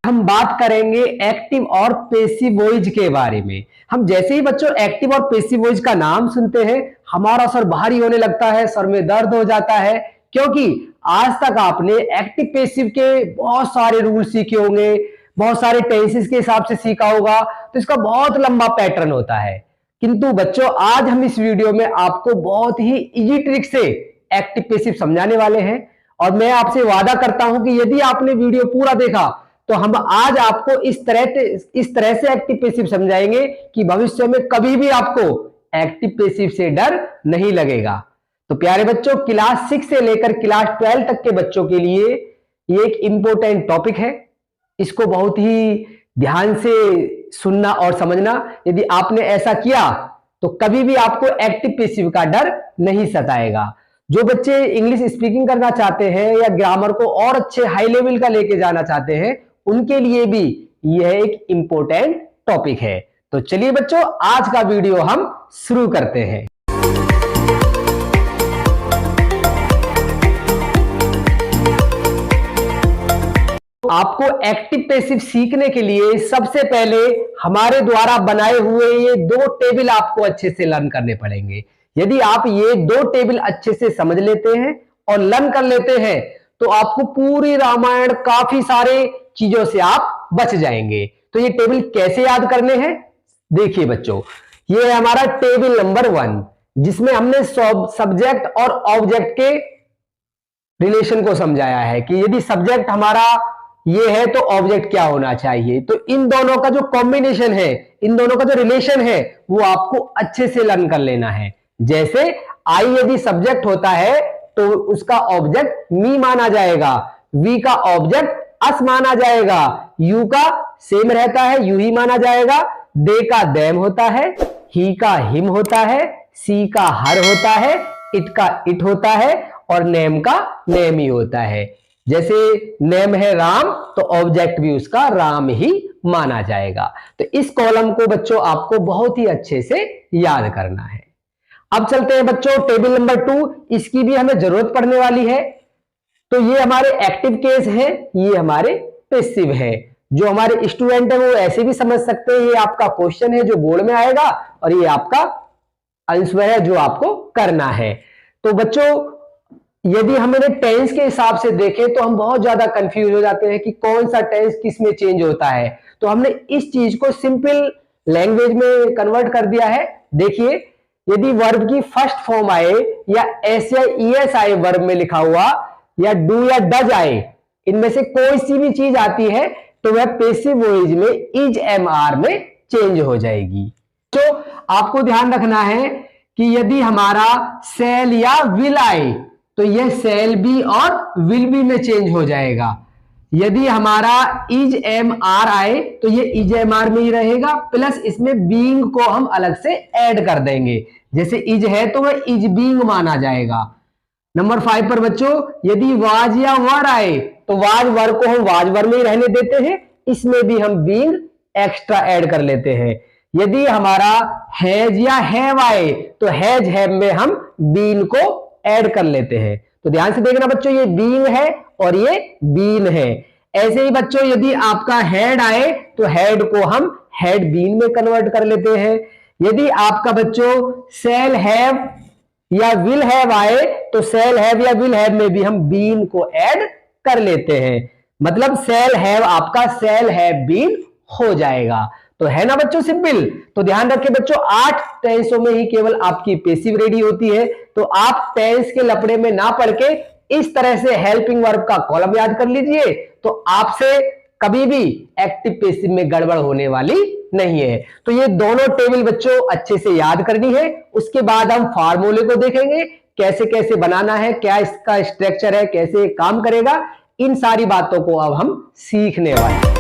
हम बात करेंगे एक्टिव और पैसिव वॉइस के बारे में। हम जैसे ही बच्चों एक्टिव और पैसिव वॉइस का नाम सुनते हैं हमारा सर भारी होने लगता है, सर में दर्द हो जाता है, क्योंकि आज तक आपने एक्टिव पैसिव के बहुत सारे रूल सीखे होंगे, बहुत सारे टेंसेस के हिसाब से सीखा होगा, तो इसका बहुत लंबा पैटर्न होता है। किंतु बच्चों आज हम इस वीडियो में आपको बहुत ही इजी ट्रिक से एक्टिव पैसिव समझाने वाले हैं, और मैं आपसे वादा करता हूं कि यदि आपने वीडियो पूरा देखा तो हम आज आपको इस तरह से एक्टिव पैसिव समझाएंगे कि भविष्य में कभी भी आपको एक्टिव पैसिव से डर नहीं लगेगा। तो प्यारे बच्चों, क्लास 6 से लेकर क्लास 12 तक के बच्चों के लिए ये एक इंपॉर्टेंट टॉपिक है। इसको बहुत ही ध्यान से सुनना और समझना। यदि आपने ऐसा किया तो कभी भी आपको एक्टिव पैसिव का डर नहीं सताएगा। जो बच्चे इंग्लिश स्पीकिंग करना चाहते हैं या ग्रामर को और अच्छे हाई लेवल का लेके जाना चाहते हैं, उनके लिए भी यह एक इंपॉर्टेंट टॉपिक है। तो चलिए बच्चों, आज का वीडियो हम शुरू करते हैं। आपको एक्टिव पैसिव सीखने के लिए सबसे पहले हमारे द्वारा बनाए हुए ये दो टेबल आपको अच्छे से लर्न करने पड़ेंगे। यदि आप ये दो टेबल अच्छे से समझ लेते हैं और लर्न कर लेते हैं तो आपको पूरी रामायण काफी सारे चीजों से आप बच जाएंगे। तो ये टेबल कैसे याद करने हैं, देखिए बच्चों, ये है हमारा टेबल नंबर 1, जिसमें हमने सब्जेक्ट और ऑब्जेक्ट के रिलेशन को समझाया है कि यदि सब्जेक्ट हमारा ये है तो ऑब्जेक्ट क्या होना चाहिए। तो इन दोनों का जो कॉम्बिनेशन है, इन दोनों का जो रिलेशन है, वो आपको अच्छे से लर्न कर लेना है। जैसे आई यदि सब्जेक्ट होता है तो उसका ऑब्जेक्ट मी माना जाएगा, वी का ऑब्जेक्ट अस माना जाएगा, यू का सेम रहता है, यू ही माना जाएगा, दे का देम होता है, ही का हिम होता है, सी का हर होता है, इट का इट होता है, और नेम का नेम ही होता है। जैसे नेम है राम तो ऑब्जेक्ट भी उसका राम ही माना जाएगा। तो इस कॉलम को बच्चों आपको बहुत ही अच्छे से याद करना है। अब चलते हैं बच्चों टेबल नंबर 2, इसकी भी हमें जरूरत पड़ने वाली है। तो ये हमारे एक्टिव केस है, ये हमारे पैसिव है। जो हमारे स्टूडेंट है वो ऐसे भी समझ सकते हैं, ये आपका क्वेश्चन है जो बोर्ड में आएगा और ये आपका आंसर है जो आपको करना है। तो बच्चों यदि हम इन्हें टेंस के हिसाब से देखें तो हम बहुत ज्यादा कंफ्यूज हो जाते हैं कि कौन सा टेंस किस में चेंज होता है। तो हमने इस चीज को सिंपल लैंग्वेज में कन्वर्ट कर दिया है। देखिए, यदि वर्ब की फर्स्ट फॉर्म आए या एस या ईएस आए वर्ब में लिखा हुआ, या डू या डज आए, इनमें से कोई सी भी चीज आती है तो वह पैसिव वॉइस में इज एम आर में चेंज हो जाएगी। तो आपको ध्यान रखना है कि यदि हमारा सेल या विल आए तो यह सेल बी और विल बी में चेंज हो जाएगा। यदि हमारा इज एम आर आए तो यह इज एम आर में ही रहेगा, प्लस इसमें बीइंग को हम अलग से ऐड कर देंगे। जैसे इज है तो वह इज बीइंग माना जाएगा। नंबर 5 पर बच्चों, यदि वाज या वर आए तो वाज वर को हम वाज वर में ही रहने देते हैं, इसमें भी हम बीइंग एक्स्ट्रा ऐड कर लेते हैं। यदि हमारा हैज या हैव आए तो हैज हैव में हम बीन को ऐड कर लेते हैं। तो ध्यान से देखना बच्चों, ये बीइंग है और ये बीन है। ऐसे ही बच्चों यदि आपका हैड आए तो हैड को हम हैड बीन में कन्वर्ट कर लेते हैं। यदि आपका बच्चों सेल हैव या विल हैव आए तो सेल हैव या विल हैव में भी हम बीन को ऐड कर लेते हैं। मतलब सेल हैव आपका सेल हैव बीन हो जाएगा। तो है ना बच्चों सिंपल। तो ध्यान रखें बच्चों, 8 टेंसों में ही केवल आपकी पैसिव रेडी होती है। तो आप टेंस के लपड़े में ना पड़ के इस तरह से हेल्पिंग वर्ब का कॉलम याद कर लीजिए, तो आपसे कभी भी एक्टिव पैसिव में गड़बड़ होने वाली नहीं है। तो ये दोनों टेबल बच्चों अच्छे से याद करनी है। उसके बाद हम फार्मूले को देखेंगे, कैसे कैसे बनाना है, क्या इसका स्ट्रक्चर है, कैसे काम करेगा, इन सारी बातों को अब हम सीखने वाले हैं।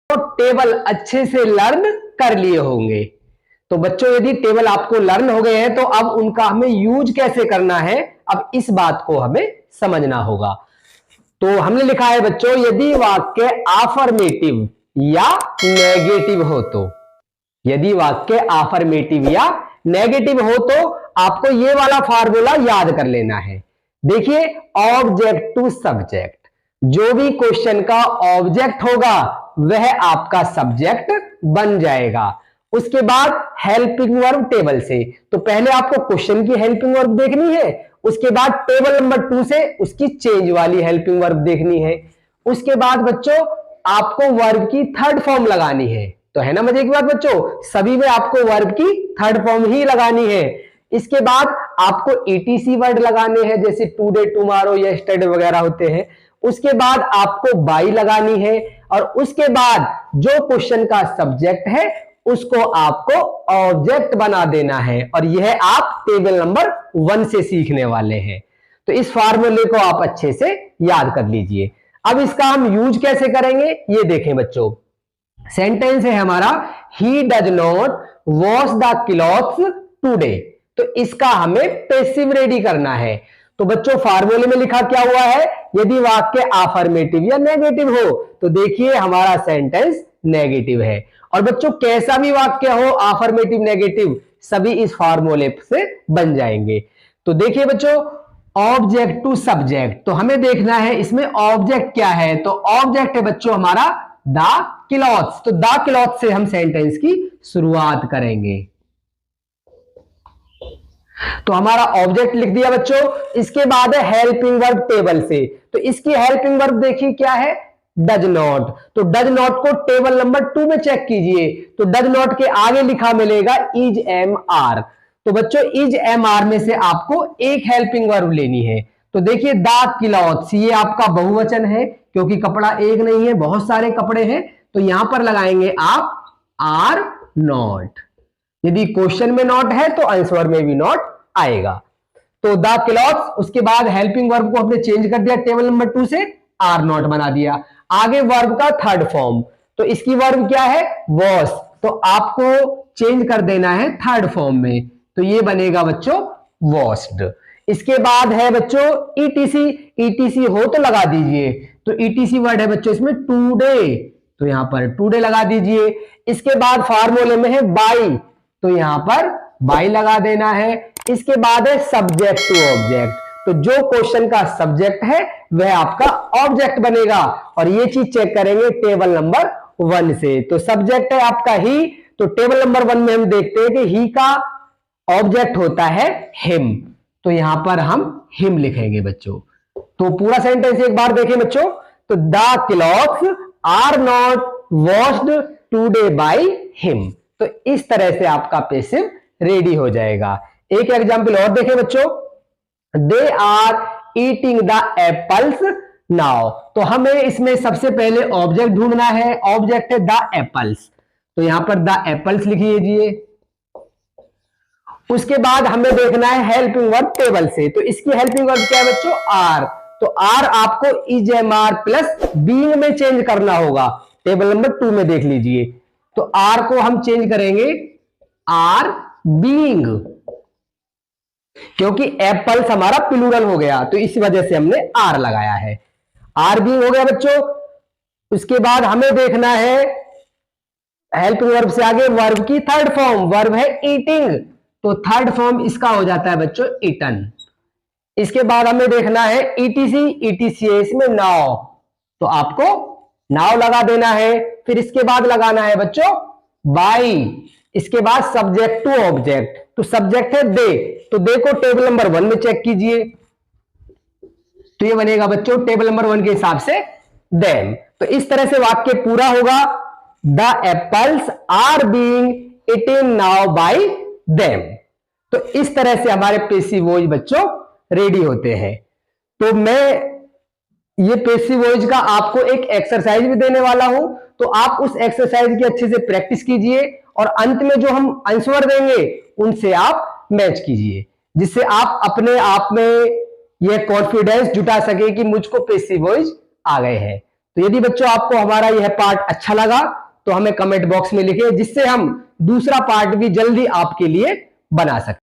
तो टेबल अच्छे से लर्न कर लिए होंगे। तो बच्चों यदि टेबल आपको लर्न हो गए हैं तो अब उनका हमें यूज कैसे करना है, अब इस बात को हमें समझना होगा। तो हमने लिखा है बच्चों, यदि वाक्य अफर्मेटिव या नेगेटिव हो तो, यदि वाक्य अफर्मेटिव या नेगेटिव हो तो आपको ये वाला फार्मूला याद कर लेना है। देखिए, ऑब्जेक्ट टू सब्जेक्ट, जो भी क्वेश्चन का ऑब्जेक्ट होगा वह आपका सब्जेक्ट बन जाएगा। उसके बाद हेल्पिंग वर्ब टेबल से, तो पहले आपको क्वेश्चन की हेल्पिंग वर्ब देखनी है, उसके बाद टेबल नंबर 2 से उसकी चेंज वाली हेल्पिंग वर्ब देखनी है। उसके बाद बच्चों आपको वर्ब की थर्ड फॉर्म लगानी है। तो है ना मजे की बात बच्चों, सभी में आपको वर्ब की थर्ड फॉर्म ही लगानी है। इसके बाद आपको ईटीसी वर्ड लगाने हैं, जैसे टुडे, टुमारो, यस्टरडे वगैरह होते हैं। उसके बाद आपको बाई लगानी है, और उसके बाद जो क्वेश्चन का सब्जेक्ट है उसको आपको ऑब्जेक्ट बना देना है, और यह आप टेबल नंबर 1 से सीखने वाले हैं। तो इस फार्मूले को आप अच्छे से याद कर लीजिए। अब इसका हम यूज कैसे करेंगे ये देखें बच्चों। सेंटेंस है हमारा, he does not wash the clothes today, तो इसका हमें पैसिव रेडी करना है। तो बच्चों फार्मूले में लिखा क्या हुआ है, यदि वाक्य अफर्मेटिव या नेगेटिव हो, तो देखिए हमारा सेंटेंस नेगेटिव है। और बच्चों कैसा भी वाक्य हो, अफर्मेटिव नेगेटिव, सभी इस फार्मूले से बन जाएंगे। तो देखिए बच्चों, ऑब्जेक्ट टू सब्जेक्ट, तो हमें देखना है इसमें ऑब्जेक्ट क्या है। तो ऑब्जेक्ट है बच्चों हमारा द क्लॉथ्स, तो द क्लॉथ से हम सेंटेंस की शुरुआत करेंगे। तो हमारा ऑब्जेक्ट लिख दिया बच्चों। इसके बाद है हेल्पिंग वर्ब टेबल से, तो इसकी हेल्पिंग वर्ब देखिए क्या है, डज नॉट। तो डज नॉट को टेबल नंबर 2 में चेक कीजिए, तो डज नॉट के आगे लिखा मिलेगा इज एम आर। तो बच्चों इज एम आर में से आपको एक हेल्पिंग वर्ब लेनी है। तो देखिए द क्लॉथ्स, ये आपका बहुवचन है क्योंकि कपड़ा एक नहीं है, बहुत सारे कपड़े हैं, तो यहां पर लगाएंगे आप आर नॉट। यदि क्वेश्चन में नॉट है तो आंसर में भी नॉट आएगा। तो द क्लॉथ्स, उसके बाद हेल्पिंग वर्ब को हमने चेंज कर दिया टेबल नंबर 2 से, आर नॉट बना दिया। आगे वर्ब का थर्ड फॉर्म, तो इसकी वर्ब क्या है, वॉश, तो आपको चेंज कर देना है थर्ड फॉर्म में, तो ये बनेगा बच्चों वॉश्ड। इसके बाद है बच्चों ईटीसी, ईटीसी हो तो लगा दीजिए, तो ईटीसी वर्ड है बच्चों इसमें टुडे, तो यहां पर टुडे लगा दीजिए। इसके बाद फार्मूले में है बाई, तो यहां पर बाई लगा देना है। इसके बाद है सब्जेक्ट टू ऑब्जेक्ट, तो जो क्वेश्चन का सब्जेक्ट है वह आपका ऑब्जेक्ट बनेगा, और ये चीज चेक करेंगे टेबल नंबर 1 से। तो सब्जेक्ट है आपका ही, तो टेबल नंबर 1 में हम देखते हैं कि ही का ऑब्जेक्ट होता है हिम, तो यहां पर हम हिम लिखेंगे बच्चों। तो पूरा सेंटेंस एक बार देखें बच्चों, तो the clothes are not washed today by him, तो इस तरह से आपका पैसिव रेडी हो जाएगा। एक एग्जांपल और देखें बच्चों, they are eating the apples now, तो हमें इसमें सबसे पहले ऑब्जेक्ट ढूंढना है, ऑब्जेक्ट है द एप्पल्स, तो यहां पर द एप्पल्स लिख लीजिए। उसके बाद हमें देखना है हेल्पिंग वर्ब टेबल से, तो इसकी हेल्पिंग वर्ब क्या है बच्चों, आर, तो आर आपको is am are plus being में चेंज करना होगा, टेबल नंबर 2 में देख लीजिए। तो आर को हम चेंज करेंगे आर बीइंग, क्योंकि एप्पल्स हमारा प्लूरल हो गया, तो इस वजह से हमने आर लगाया है, आर बीइंग हो गया बच्चों। उसके बाद हमें देखना है हेल्पिंग वर्ब से आगे वर्ब की थर्ड फॉर्म, वर्ब है ईटिंग, तो थर्ड फॉर्म इसका हो जाता है बच्चों ईटन। इसके बाद हमें देखना है ईटीसी, ईटीसी है इसमें नाउ, तो आपको नाउ लगा देना है। फिर इसके बाद लगाना है बच्चों बाई, इसके बाद सब्जेक्ट टू ऑब्जेक्ट, तो सब्जेक्ट है दे, तो दे को टेबल नंबर 1 में चेक कीजिए, तो ये बनेगा बच्चों टेबल नंबर 1 के हिसाब से देम। तो इस तरह से वाक्य पूरा होगा, the apples are being eaten now by them. तो इस तरह से हमारे पैसिव वॉइस बच्चों रेडी होते हैं। तो मैं ये पैसिव वॉइस का आपको एक एक्सरसाइज भी देने वाला हूं, तो आप उस एक्सरसाइज की अच्छे से प्रैक्टिस कीजिए, और अंत में जो हम आंसर देंगे उनसे आप मैच कीजिए, जिससे आप अपने आप में यह कॉन्फिडेंस जुटा सके कि मुझको पैसिव वॉइस आ गए हैं। तो यदि बच्चों आपको हमारा यह पार्ट अच्छा लगा तो हमें कमेंट बॉक्स में लिखें, जिससे हम दूसरा पार्ट भी जल्दी आपके लिए बना सकें।